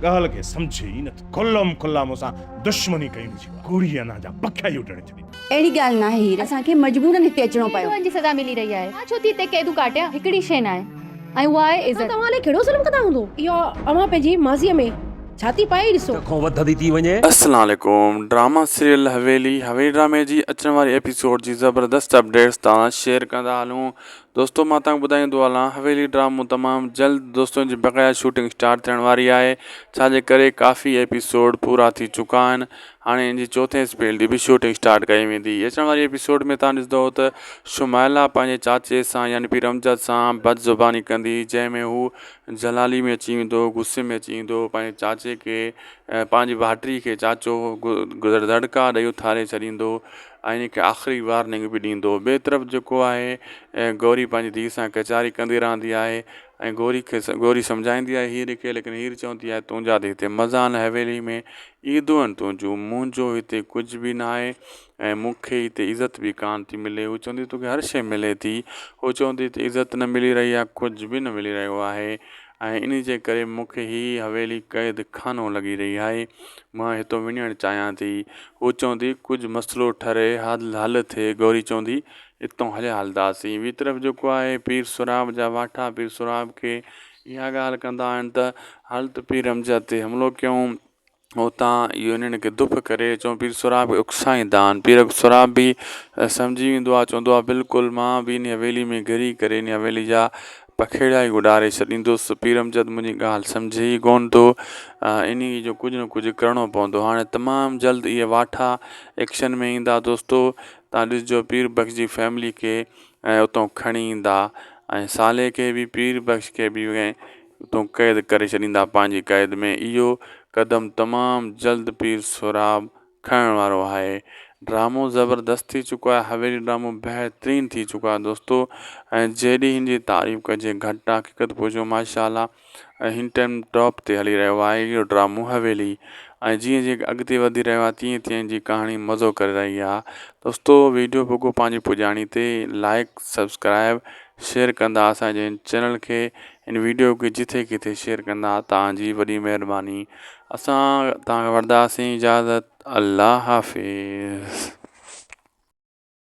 ॻाल्हि खे सम्झे ई नथो। खुल्ला मूंसां दुश्मनी कई हुई। गोरी अना जा पखिया ई उॾण छॾी। अहिड़ी ॻाल्हि न आहे, असांखे मजबूरन हिते अचणो पियो। जी सज़ा मिली रही आहे। छो थी हिते क़ैदू काटिया? हिकिड़ी शइ न आहे ऐं उहा आहे इज़त। तव्हां लाइ कहिड़ो ज़ुल्म कंदा हूंदो? इहो अवां पंहिंजी माज़ीअ में छाती पाए ॾिसो। अस्सलाम वालेकुम। ड्रामा सीरियल हवेली ड्रामे जी अचण वारी एपिसोड जी ज़बरदस्त अपडेट्स तव्हां शेयर कंदा हलूं। दोस्तों मां तव्हांखे ॿुधाईंदो हलां, हवेली ड्रामो तमामु जल्द दोस्तों जी बक़ाया शूटिंग स्टार्ट थियण वारी आहे, छाजे करे काफ़ी एपिसोड पूरा थी चुका आहिनि। हाणे इन जी चोथें स्पेल जी बि शूटिंग स्टार्ट कई वेंदी। अचण वारी एपिसोड में तव्हां ॾिसंदो त शुमाइला पंहिंजे चाचे सां यानी पीर अमजद सां बदज़ुबानी कंदी, जंहिंमें हू जलाली में अची वेंदो, गुस्से में अची वेंदो, पंहिंजे चाचे खे पंहिंजी भाइटी खे चाचो दड़का ॾेई उथारे छॾींदो ऐं इन खे आख़िरी वार्निंग बि ॾींदो। ॿिए तरफ़ जेको आहे गौरी पंहिंजी धीउ सां कचारी कंदी रहंदी आहे ऐं गौरी सम्झाईंदी आहे हीर खे, लेकिन हीर चवंदी आहे तुंहिंजा त हिते मज़ा आहिनि हवेली में, ईदूं आहिनि तुंहिंजूं, मुंहिंजो हिते कुझु बि न आहे ऐं मूंखे हिते इज़त बि कान थी मिले। हू चवंदी तोखे हर शइ मिले थी, हू चवंदी त इज़त न मिली रही आहे, कुझु बि न मिली रहियो आहे ऐं इन जे करे मूंखे हीअ हवेली क़ैद खानो लॻी रही आहे, मां हितां वञणु चाहियां थी। हू चवंदी कुझु मसइलो ठरे, हल थिए। गौरी चवंदी हितां हलंदासीं। ॿी तरफ़ जेको आहे पीर सुराब जा वाठा पीर सुराब खे इहा ॻाल्हि कंदा आहिनि त हल त पीर अमजद ते हमिलो कयूं, हुतां इहो इन्हनि खे दुफ़ करे चऊं पीर सुराब खे उकसाईंदा आहिनि। पीर सुराब बि सम्झी वेंदो आहे, चवंदो आहे बिल्कुलु मां बि इन हवेली में घिरी करे इन हवेली जा पखेड़ा ई उॾारे छॾींदुसि। पीर अमजद मुंहिंजी ॻाल्हि सम्झे ई कोन थो, इन जो कुझु न कुझु करिणो पवंदो। हाणे तमामु जल्द इहे वाठा एक्शन में ईंदा। दोस्तो तव्हां ॾिसजो पीर बख़्श जी फैमिली खे उतां खणी ईंदा ऐं साले खे बि पीर बख़्श खे बि उतां क़ैद करे छॾींदा पंहिंजी क़ैद में। इहो क़दम तमामु जल्द पीर सुराब खणण वारो आहे। ड्रामो ज़बरदस्त थी चुको आहे, हवेली ड्रामो बहितरीनु थी चुको आहे दोस्तो, ऐं जेॾी हिन जी तारीफ़ कजे घटि आहे। हक़ीक़त पुछो माशाअल्लाह हिन टाइम टॉप ते हली रहियो आहे इहो ड्रामो हवेली, ऐं जीअं जीअं अॻिते वधी रहियो आहे तीअं तीअं जी कहाणी मज़ो करे रही आहे। दोस्तो वीडियो पोइ पंहिंजी पुॼाणी ते लाइक सब्सक्राइब शेयर कंदा असांजे चैनल खे, हिन वीडियो खे जिथे किथे शेयर कंदा, तव्हांजी वॾी महिरबानी। असां तव्हांखे वठंदासीं इजाज़त। अल्लाह हाफ़िज़।